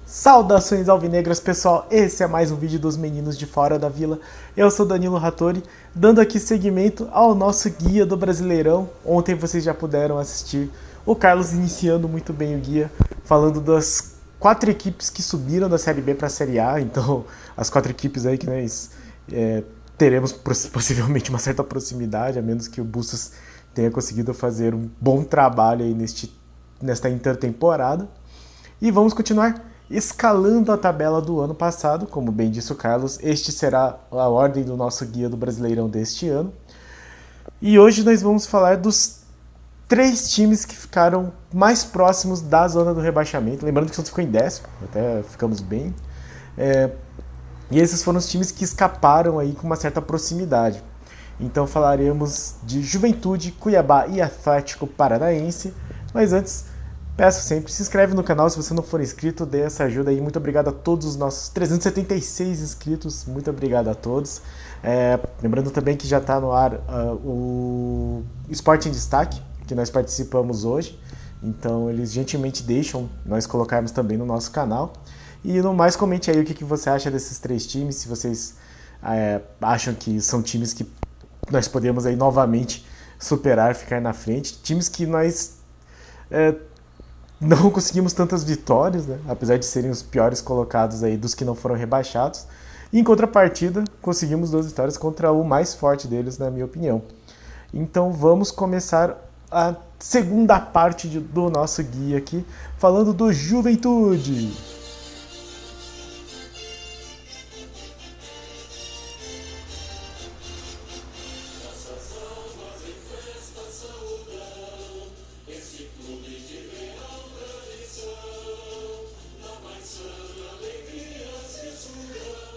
Saudações alvinegras, pessoal, esse é mais um vídeo dos meninos de fora da vila. Eu sou Danilo Rattori, dando aqui seguimento ao nosso guia do Brasileirão. Ontem vocês já puderam assistir o Carlos iniciando muito bem o guia, falando das 4 equipes que subiram da Série B para a Série A. Então, as 4 equipes aí que nós teremos possivelmente uma certa proximidade, a menos que o Bustos tenha conseguido fazer um bom trabalho aí nesta intertemporada. E vamos continuar escalando a tabela do ano passado. Como bem disse o Carlos, este será a ordem do nosso guia do Brasileirão deste ano. E hoje nós vamos falar dos 3 times que ficaram mais próximos da zona do rebaixamento. Lembrando que o Santos ficou em 10º, até ficamos bem. E esses foram os times que escaparam aí com uma certa proximidade. Então falaremos de Juventude, Cuiabá e Atlético Paranaense. Mas antes, peço sempre, se inscreve no canal se você não for inscrito, dê essa ajuda aí. Muito obrigado a todos os nossos 376 inscritos, muito obrigado a todos. Lembrando também que já está no ar o Esporte em Destaque, que nós participamos hoje. Então eles gentilmente deixam nós colocarmos também no nosso canal. E no mais, comente aí o que você acha desses 3 times, se vocês acham que são times que nós podemos aí novamente superar, ficar na frente. Times que nós não conseguimos tantas vitórias, né? Apesar de serem os piores colocados aí dos que não foram rebaixados. E em contrapartida, conseguimos 2 vitórias contra o mais forte deles, na minha opinião. Então vamos começar a segunda parte do nosso guia aqui, falando do Juventude.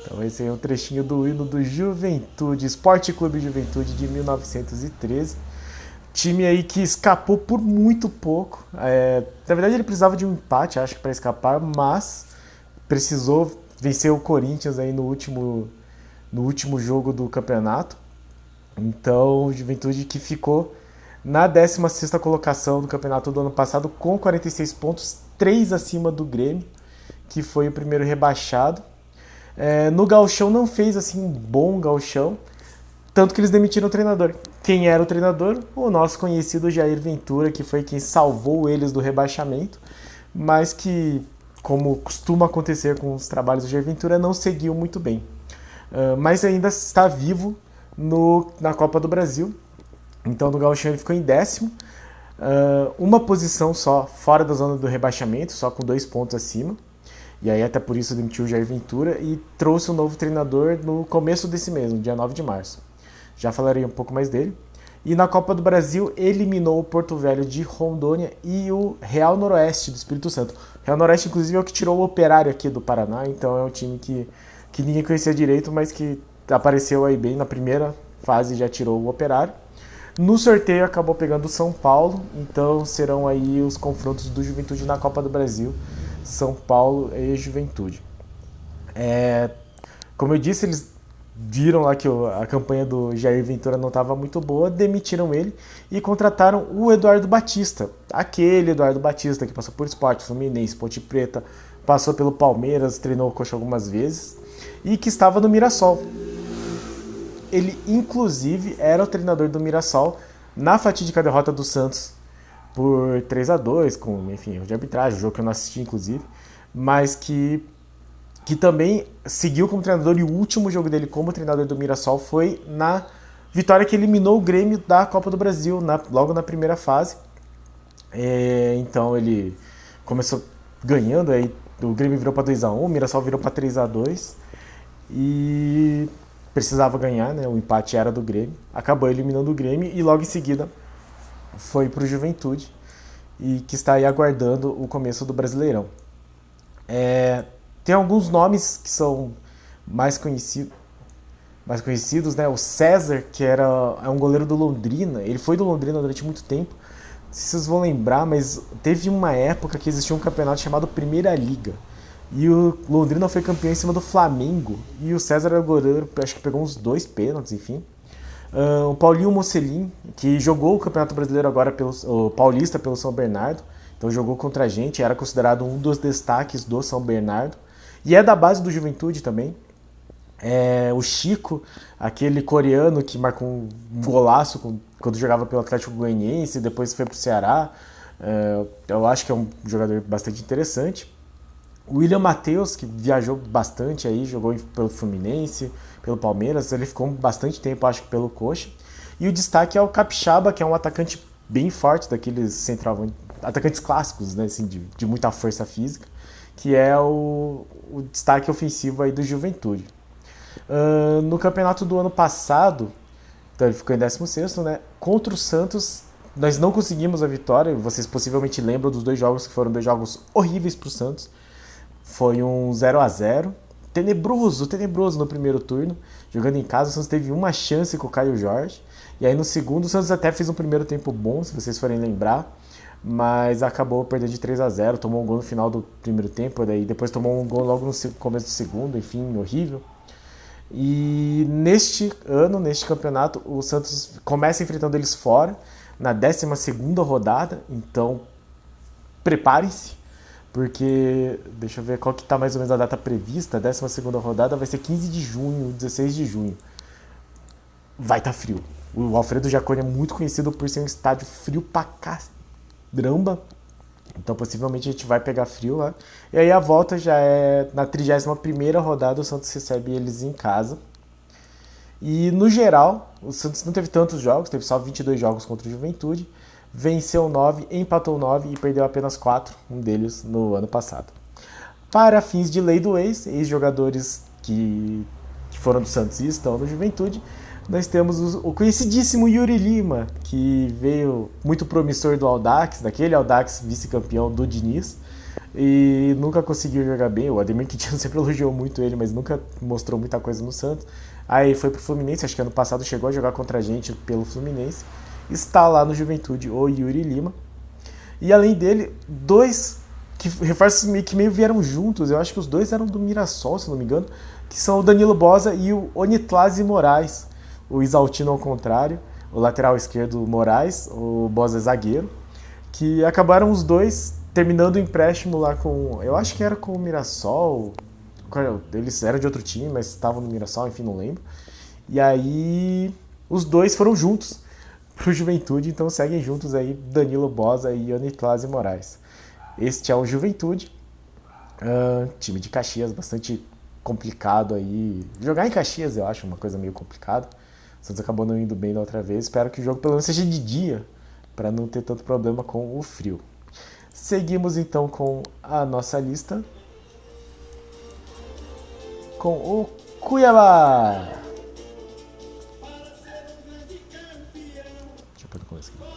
Então esse é um trechinho do hino do Juventude, Esporte Clube Juventude de 1913. Time aí que escapou por muito pouco. Na verdade ele precisava de um empate, acho que para escapar, mas precisou vencer o Corinthians aí no último jogo do campeonato. Então o Juventude que ficou na 16ª colocação do campeonato do ano passado com 46 pontos, 3 acima do Grêmio, que foi o primeiro rebaixado. No gauchão não fez assim um bom gauchão, tanto que eles demitiram o treinador. Quem era o treinador? O nosso conhecido Jair Ventura, que foi quem salvou eles do rebaixamento, mas que, como costuma acontecer com os trabalhos do Jair Ventura, não seguiu muito bem. Mas ainda está vivo na Copa do Brasil. Então no gauchão ele ficou em 10º, uma posição só fora da zona do rebaixamento, só com 2 pontos acima. E aí até por isso demitiu o Jair Ventura e trouxe um novo treinador no começo desse mês, no dia 9 de março. Já falarei um pouco mais dele. E na Copa do Brasil eliminou o Porto Velho de Rondônia e o Real Noroeste do Espírito Santo. O Real Noroeste, inclusive, é o que tirou o Operário aqui do Paraná, então é um time que ninguém conhecia direito, mas que apareceu aí bem na primeira fase, já tirou o Operário. No sorteio acabou pegando o São Paulo, então serão aí os confrontos do Juventude na Copa do Brasil. São Paulo e Juventude. Como eu disse, eles viram lá que a campanha do Jair Ventura não estava muito boa, demitiram ele e contrataram o Eduardo Batista. Aquele Eduardo Batista que passou por Sport, Fluminense, Ponte Preta, passou pelo Palmeiras, treinou o Coxa algumas vezes e que estava no Mirassol. Ele, inclusive, era o treinador do Mirassol na fatídica derrota do Santos por 3-2, com, enfim, erro de arbitragem, jogo que eu não assisti, inclusive, mas que também seguiu como treinador, e o último jogo dele como treinador do Mirassol foi na vitória que eliminou o Grêmio da Copa do Brasil, logo na primeira fase. Então ele começou ganhando, aí o Grêmio virou para 2-1, o Mirassol virou para 3-2, e precisava ganhar, né? O empate era do Grêmio, acabou eliminando o Grêmio, e logo em seguida foi para o Juventude, e que está aí aguardando o começo do Brasileirão. Tem alguns nomes que são mais conhecidos, né? O César, que é um goleiro do Londrina, ele foi do Londrina durante muito tempo, não sei se vocês vão lembrar, mas teve uma época que existia um campeonato chamado Primeira Liga, e o Londrina foi campeão em cima do Flamengo, e o César era o goleiro, acho que pegou uns 2 pênaltis, enfim. O Paulinho Mocelin, que jogou o Campeonato Brasileiro agora, o Paulista pelo São Bernardo, então jogou contra a gente, era considerado um dos destaques do São Bernardo, e é da base do Juventude também. O Chico, aquele coreano que marcou um golaço quando jogava pelo Atlético Goianiense, depois foi pro Ceará, eu acho que é um jogador bastante interessante. O William Matheus, que viajou bastante aí, jogou pelo Fluminense, pelo Palmeiras, ele ficou bastante tempo, acho que pelo Coxa. E o destaque é o Capixaba, que é um atacante bem forte, daqueles centroavantes, atacantes clássicos, né, assim, de muita força física, que é o destaque ofensivo aí do Juventude. No campeonato do ano passado, então ele ficou em 16º, né, contra o Santos, nós não conseguimos a vitória, vocês possivelmente lembram dos dois jogos que foram dois jogos horríveis para o Santos. Foi um 0-0, tenebroso no primeiro turno. Jogando em casa, o Santos teve uma chance com o Caio Jorge. E aí no segundo, o Santos até fez um primeiro tempo bom, se vocês forem lembrar. Mas acabou perdendo de 3-0, tomou um gol no final do primeiro tempo. Daí depois tomou um gol logo no começo do segundo, enfim, horrível. E neste campeonato, o Santos começa enfrentando eles fora, na 12ª rodada. Então, preparem-se. Porque, deixa eu ver qual que tá mais ou menos a data prevista, a 12ª rodada vai ser 15 de junho, 16 de junho. Vai estar frio. O Alfredo Jaconi é muito conhecido por ser um estádio frio pra caramba. Então possivelmente a gente vai pegar frio lá. E aí a volta já é na 31ª rodada, o Santos recebe eles em casa. E no geral, o Santos não teve tantos jogos, teve só 22 jogos contra o Juventude. Venceu 9, empatou 9 e perdeu apenas 4, um deles no ano passado. Para fins de lei do ex, ex-jogadores que foram do Santos e estão no Juventude, nós temos o conhecidíssimo Yuri Lima, que veio muito promissor do Audax, daquele Audax vice-campeão do Diniz, e nunca conseguiu jogar bem. O Ademir Quintino sempre elogiou muito ele, mas nunca mostrou muita coisa no Santos. Aí foi pro Fluminense, acho que ano passado chegou a jogar contra a gente pelo Fluminense. Está lá no Juventude o Yuri Lima. E além dele, dois reforços que meio vieram juntos, eu acho que os dois eram do Mirassol, se não me engano, que são o Danilo Boza e o Onitlase Moraes. O Isaltino ao contrário, o lateral esquerdo Moraes, o Boza zagueiro, que acabaram os dois terminando o empréstimo lá com, eu acho que era com o Mirassol, eles eram de outro time, mas estavam no Mirassol, enfim, não lembro. E aí os dois foram juntos pro Juventude, então seguem juntos aí Danilo Boza e Onitlase Moraes. Este é o Juventude, time de Caxias, bastante complicado aí. Jogar em Caxias eu acho uma coisa meio complicada. O Santos acabou não indo bem da outra vez. Espero que o jogo pelo menos seja de dia, para não ter tanto problema com o frio. Seguimos então com a nossa lista, com o Cuiabá. Deixa eu pôr no começo aqui.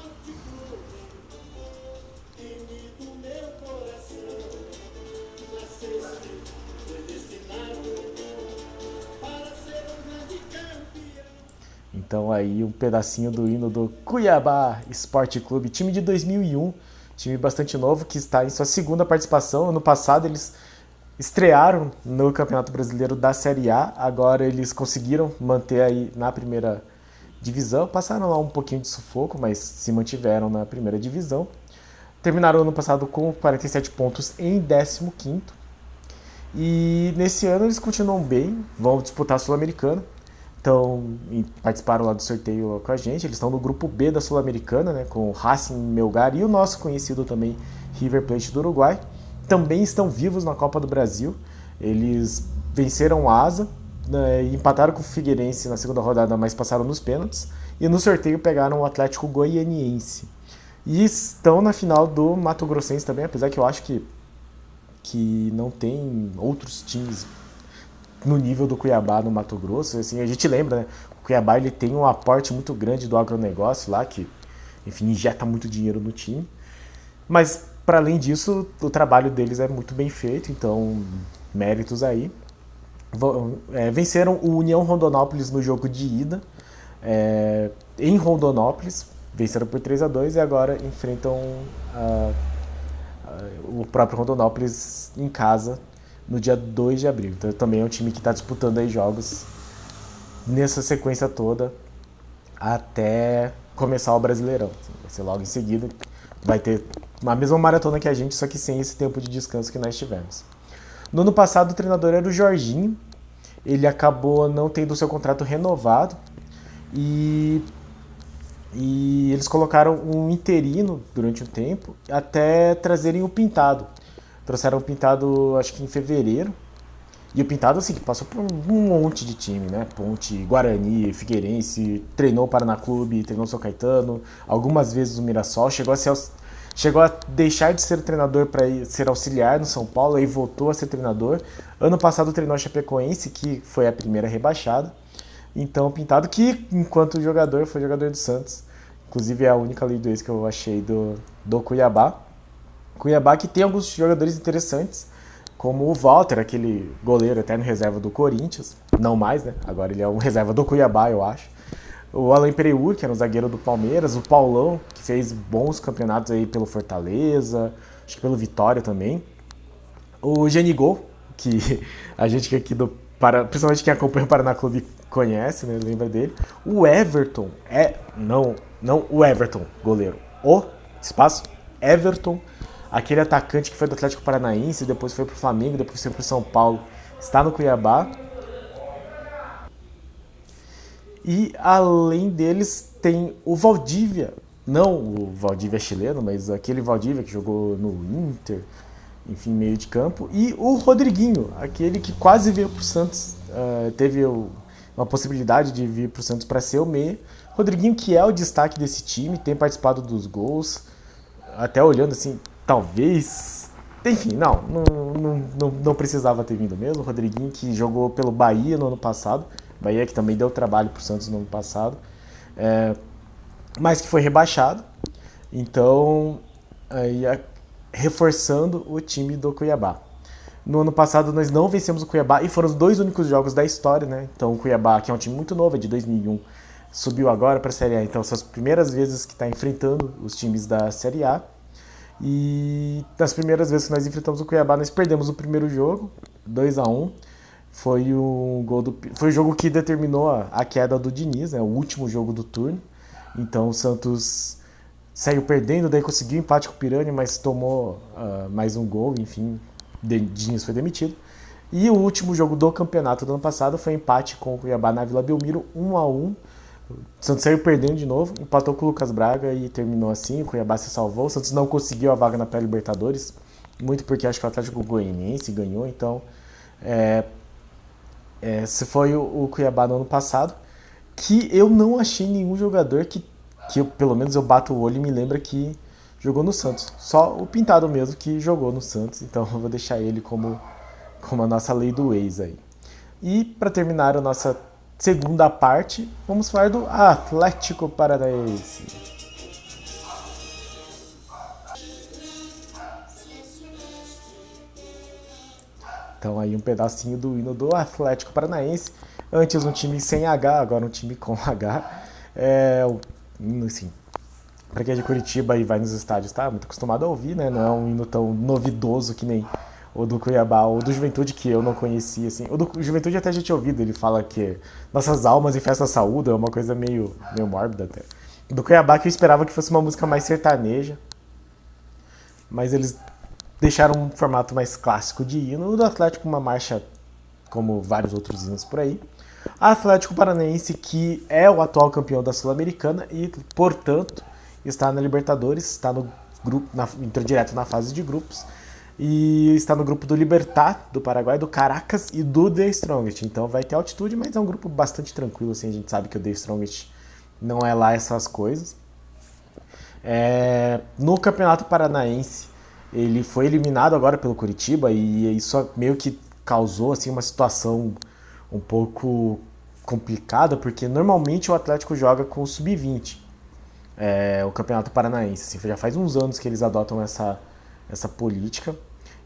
Então aí um pedacinho do hino do Cuiabá Esporte Clube, time de 2001, time bastante novo que está em sua segunda participação. Ano passado eles estrearam no Campeonato Brasileiro da Série A, agora eles conseguiram manter aí na primeira divisão, passaram lá um pouquinho de sufoco, mas se mantiveram na primeira divisão. Terminaram ano passado com 47 pontos em 15º. E nesse ano eles continuam bem, vão disputar a Sul-Americana. Então, participaram lá do sorteio com a gente. Eles estão no grupo B da Sul-Americana, né, com o Racing, Melgar e o nosso conhecido também River Plate do Uruguai. Também estão vivos na Copa do Brasil. Eles venceram o Asa, né, e empataram com o Figueirense na segunda rodada, mas passaram nos pênaltis. E no sorteio pegaram o Atlético Goianiense. E estão na final do Mato Grossense também, apesar que eu acho que não tem outros times no nível do Cuiabá no Mato Grosso. Assim, a gente lembra, né? O Cuiabá ele tem um aporte muito grande do agronegócio lá, que, enfim, injeta muito dinheiro no time. Mas, para além disso, o trabalho deles é muito bem feito, então, méritos aí. Venceram o União Rondonópolis no jogo de ida, em Rondonópolis, venceram por 3-2 e agora enfrentam o próprio Rondonópolis em casa no dia 2 de abril. Então também é um time que está disputando aí jogos nessa sequência toda até começar o Brasileirão. Vai ser logo em seguida, vai ter uma mesma maratona que a gente, só que sem esse tempo de descanso que nós tivemos. No ano passado o treinador era o Jorginho, ele acabou não tendo o seu contrato renovado e, e eles colocaram um interino durante um tempo até trazerem o Pintado. Trouxeram o Pintado acho que em fevereiro. E o Pintado, assim, passou por um monte de time, né? Ponte, Guarani, Figueirense, treinou o Paraná Clube, treinou o São Caetano, algumas vezes o Mirassol, chegou a deixar de ser treinador para ser auxiliar no São Paulo, aí voltou a ser treinador. Ano passado treinou a Chapecoense, que foi a primeira rebaixada. Então, o Pintado, que enquanto jogador, foi jogador do Santos. Inclusive é a única lei do ex que eu achei do Cuiabá. Cuiabá que tem alguns jogadores interessantes, como o Walter, aquele goleiro eterno reserva do Corinthians, não mais, né? Agora ele é um reserva do Cuiabá, eu acho. O Alain Pereur, que era um zagueiro do Palmeiras, o Paulão, que fez bons campeonatos aí pelo Fortaleza, acho que pelo Vitória também. O Genigol, que a gente aqui principalmente quem acompanha o Paraná Clube conhece, né? Lembra dele. O Everton, não o Everton, goleiro. O espaço Everton, aquele atacante que foi do Atlético Paranaense, depois foi pro Flamengo, depois foi pro São Paulo, está no Cuiabá. E além deles tem o Valdívia, não o Valdívia chileno, mas aquele Valdívia que jogou no Inter, enfim, meio de campo, e o Rodriguinho, aquele que quase veio pro Santos, teve uma possibilidade de vir pro Santos para ser o meia. Rodriguinho, que é o destaque desse time, tem participado dos gols, até olhando assim, talvez. Enfim, não precisava ter vindo mesmo. O Rodriguinho, que jogou pelo Bahia no ano passado. Bahia que também deu trabalho pro Santos no ano passado. Mas que foi rebaixado. Então, aí, reforçando o time do Cuiabá. No ano passado nós não vencemos o Cuiabá e foram os 2 únicos jogos da história, né? Então o Cuiabá, que é um time muito novo, é de 2001, subiu agora para a Série A. Então são as primeiras vezes que está enfrentando os times da Série A. E nas primeiras vezes que nós enfrentamos o Cuiabá, nós perdemos o primeiro jogo, 2-1. Foi foi o jogo que determinou a queda do Diniz, né? O último jogo do turno. Então o Santos saiu perdendo, daí conseguiu empate com o Piranha, mas tomou mais um gol, enfim, Diniz foi demitido. E o último jogo do campeonato do ano passado foi empate com o Cuiabá na Vila Belmiro, 1-1. O Santos saiu perdendo de novo, empatou com o Lucas Braga e terminou assim. O Cuiabá se salvou. O Santos não conseguiu a vaga na pré-Libertadores, muito porque acho que o Atlético Goianiense ganhou. Então, esse foi o Cuiabá no ano passado, que eu não achei nenhum jogador que pelo menos eu bato o olho e me lembra que jogou no Santos. Só o Pintado mesmo que jogou no Santos, então eu vou deixar ele como a nossa lei do ex aí. E para terminar a nossa segunda parte, vamos falar do Atlético Paranaense. Então aí um pedacinho do hino do Atlético Paranaense. Antes um time sem H, agora um time com H. O hino, assim, pra quem é de Curitiba e vai nos estádios, tá muito acostumado a ouvir, né? Não é um hino tão novidoso que nem o do Cuiabá, ou do Juventude, que eu não conhecia, assim. O do Juventude até já tinha ouvido, ele fala que nossas almas em festa saúde, é uma coisa meio mórbida até. O do Cuiabá que eu esperava que fosse uma música mais sertaneja, mas eles deixaram um formato mais clássico de hino. O do Atlético uma marcha como vários outros hinos por aí. Atlético Paranaense, que é o atual campeão da Sul-Americana e, portanto, está na Libertadores, está no grupo, entrou direto na fase de grupos e está no grupo do Libertad, do Paraguai, do Caracas e do The Strongest. Então vai ter altitude, mas é um grupo bastante tranquilo, assim, a gente sabe que o The Strongest não é lá essas coisas. No Campeonato Paranaense, ele foi eliminado agora pelo Curitiba e isso meio que causou assim, uma situação um pouco complicada, porque normalmente o Atlético joga com o Sub-20, o Campeonato Paranaense. Assim, já faz uns anos que eles adotam essa política.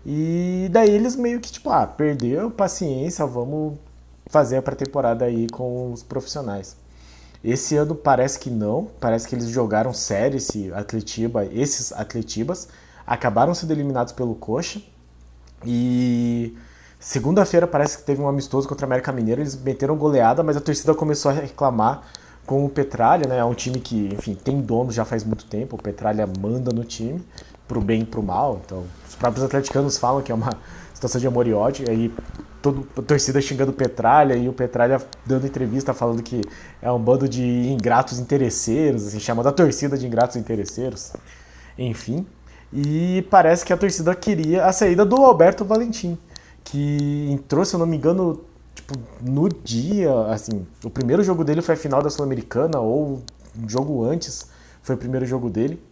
E daí eles meio que, tipo, perdeu, paciência, vamos fazer a pré-temporada aí com os profissionais. Esse ano parece que não, parece que eles jogaram sério esses Atletibas, acabaram sendo eliminados pelo Coxa. E segunda-feira parece que teve um amistoso contra o América Mineiro, eles meteram goleada, mas a torcida começou a reclamar com o Petralha, né? É um time que, enfim, tem dono já faz muito tempo. O Petralha manda no time, pro bem e pro mal. Então, os próprios atleticanos falam que é uma situação de amor e ódio. E aí, a torcida xingando o Petralha e o Petralha dando entrevista falando que é um bando de ingratos interesseiros, assim, chamando a torcida de ingratos interesseiros. Enfim. E parece que a torcida queria a saída do Alberto Valentim, que entrou, se eu não me engano, tipo, no dia, assim, o primeiro jogo dele foi a final da Sul-Americana, ou um jogo antes foi o primeiro jogo dele,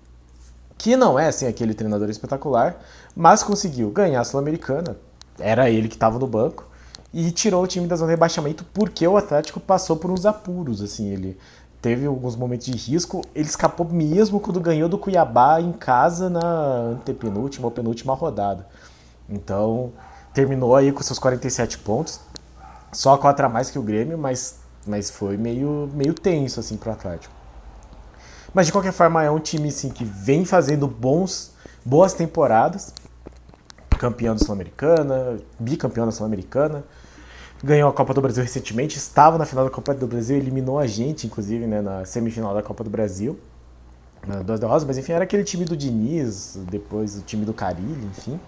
que não é, assim, aquele treinador espetacular, mas conseguiu ganhar a Sul-Americana, era ele que estava no banco, e tirou o time da zona de rebaixamento porque o Atlético passou por uns apuros, assim, ele teve alguns momentos de risco, ele escapou mesmo quando ganhou do Cuiabá em casa na antepenúltima ou penúltima rodada. Então, terminou aí com seus 47 pontos, só 4 a mais que o Grêmio, mas foi meio tenso assim pro Atlético. Mas de qualquer forma é um time assim, que vem fazendo boas temporadas, campeão da Sul-Americana, bicampeão da Sul-Americana, ganhou a Copa do Brasil recentemente, estava na final da Copa do Brasil, eliminou a gente, inclusive, né, na semifinal da Copa do Brasil, duas derrotas, mas enfim, era aquele time do Diniz, depois o time do Carille, enfim.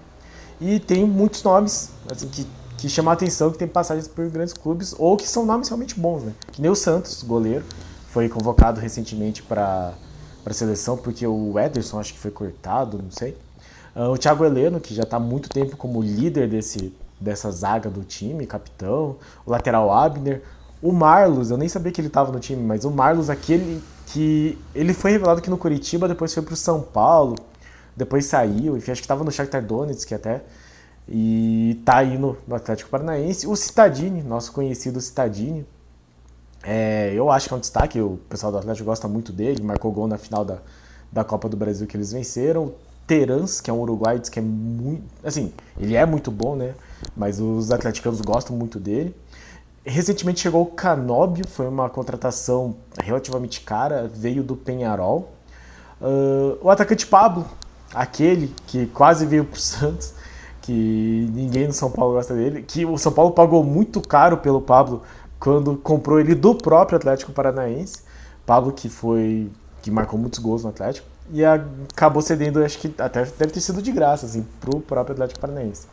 E tem muitos nomes assim, que chamam a atenção, que tem passagens por grandes clubes, ou que são nomes realmente bons, né? Que nem o Santos, goleiro, foi convocado recentemente para a seleção, porque o Ederson acho que foi cortado, não sei. O Thiago Heleno, que já está há muito tempo como líder dessa zaga do time, capitão. O lateral Abner. O Marlos, eu nem sabia que ele estava no time, mas o Marlos, aquele que ele foi revelado aqui no Curitiba, depois foi para o São Paulo, depois saiu, enfim, acho que estava no Shakhtar Donetsk até, e tá aí no Atlético Paranaense. O Cittadini, nosso conhecido Cittadini, eu acho que é um destaque, o pessoal do Atlético gosta muito dele, marcou gol na final da Copa do Brasil que eles venceram. O Terans, que é um uruguaio, diz que é muito, assim, ele é muito bom, né, mas os atleticanos gostam muito dele. Recentemente chegou o Canóbio, foi uma contratação relativamente cara, veio do Peñarol. O atacante Pablo, aquele que quase veio pro Santos, que ninguém no São Paulo gosta dele, que o São Paulo pagou muito caro pelo Pablo quando comprou ele do próprio Atlético Paranaense. Pablo que marcou muitos gols no Atlético e acabou cedendo, acho que até deve ter sido de graça, assim, pro próprio Atlético Paranaense.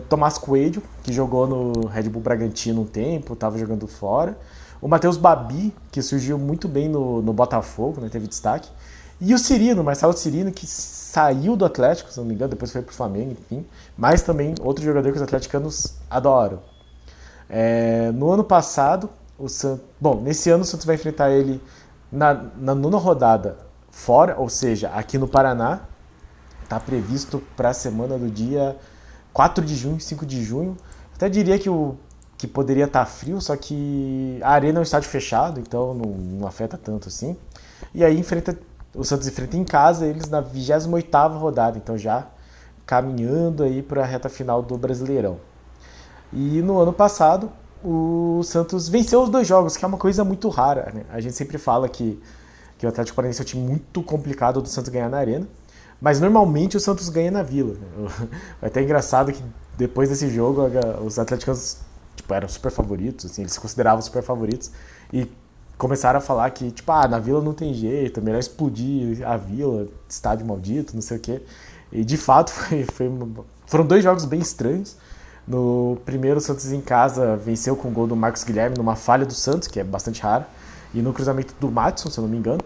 Tomás Coelho, que jogou no Red Bull Bragantino um tempo, estava jogando fora. O Matheus Babi, que surgiu muito bem no Botafogo, né, teve destaque. E o Cirino, Marcelo Cirino, que saiu do Atlético, se não me engano, depois foi pro Flamengo, enfim. Mas também outro jogador que os atleticanos adoram. No ano passado, nesse ano o Santos vai enfrentar ele na nona rodada fora, ou seja, aqui no Paraná. Está previsto para a semana do dia 4 de junho, 5 de junho. Até diria que poderia estar frio, só que a arena é um estádio fechado, então não afeta tanto assim. E aí o Santos enfrenta em casa eles na 28ª rodada, então já caminhando aí para a reta final do Brasileirão. E no ano passado o Santos venceu os 2 jogos, que é uma coisa muito rara, né? A gente sempre fala que o Atlético Paranaense é um time muito complicado do Santos ganhar na arena, mas normalmente o Santos ganha na Vila, né? É até engraçado que depois desse jogo os atleticanos eram super favoritos, assim, eles se consideravam super favoritos e começaram a falar que na Vila não tem jeito, é melhor explodir a Vila, estádio maldito, não sei o quê. E de fato foram 2 jogos bem estranhos. No primeiro, o Santos em casa venceu com o gol do Marcos Guilherme numa falha do Santos, que é bastante rara, e no cruzamento do Maddison, se eu não me engano.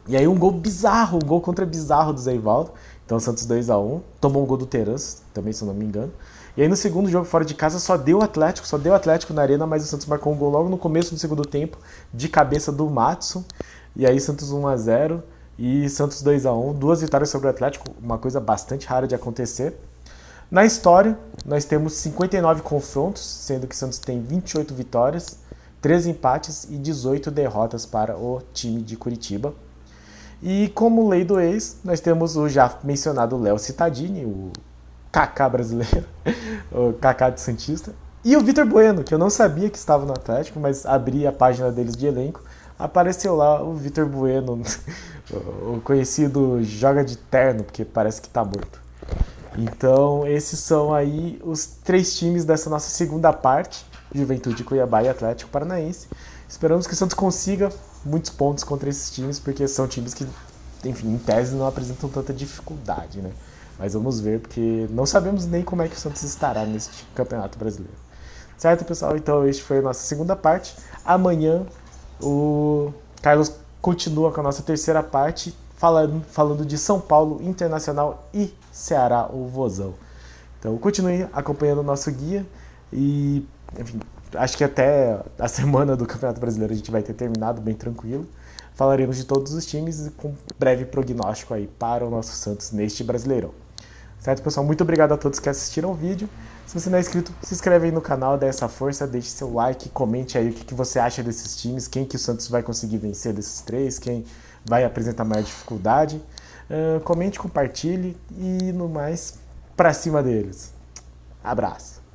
E aí um gol contra bizarro do Zé Ivaldo. Então o Santos 2-1, tomou um gol do Terans, também se eu não me engano. E aí no segundo jogo fora de casa só deu Atlético na arena, mas o Santos marcou um gol logo no começo do segundo tempo, de cabeça do Maddison. E aí Santos 1-0 e Santos 2-1, 2 vitórias sobre o Atlético, uma coisa bastante rara de acontecer. Na história, nós temos 59 confrontos, sendo que o Santos tem 28 vitórias, 13 empates e 18 derrotas para o time de Curitiba. E como lei do ex, nós temos o já mencionado Léo Cittadini, o Kaká brasileiro, o Kaká de Santista, e o Vitor Bueno, que eu não sabia que estava no Atlético, mas abri a página deles de elenco, apareceu lá o Vitor Bueno, o conhecido joga de terno, porque parece que está morto. Então, esses são aí os 3 times dessa nossa segunda parte, Juventude, Cuiabá e Atlético Paranaense. Esperamos que o Santos consiga muitos pontos contra esses times, porque são times que, enfim, em tese não apresentam tanta dificuldade, né? Mas vamos ver, porque não sabemos nem como é que o Santos estará neste Campeonato Brasileiro. Certo, pessoal? Então, este foi a nossa segunda parte. Amanhã, o Carlos continua com a nossa terceira parte, falando de São Paulo, Internacional e Ceará, o Vozão. Então, continue acompanhando o nosso guia e, enfim, acho que até a semana do Campeonato Brasileiro a gente vai ter terminado bem tranquilo. Falaremos de todos os times e com breve prognóstico aí para o nosso Santos neste Brasileirão. Certo, pessoal? Muito obrigado a todos que assistiram o vídeo. Se você não é inscrito, se inscreve aí no canal, dê essa força, deixe seu like, comente aí o que você acha desses times, quem que o Santos vai conseguir vencer desses três, quem vai apresentar maior dificuldade. Comente, compartilhe e, no mais, pra cima deles. Abraço!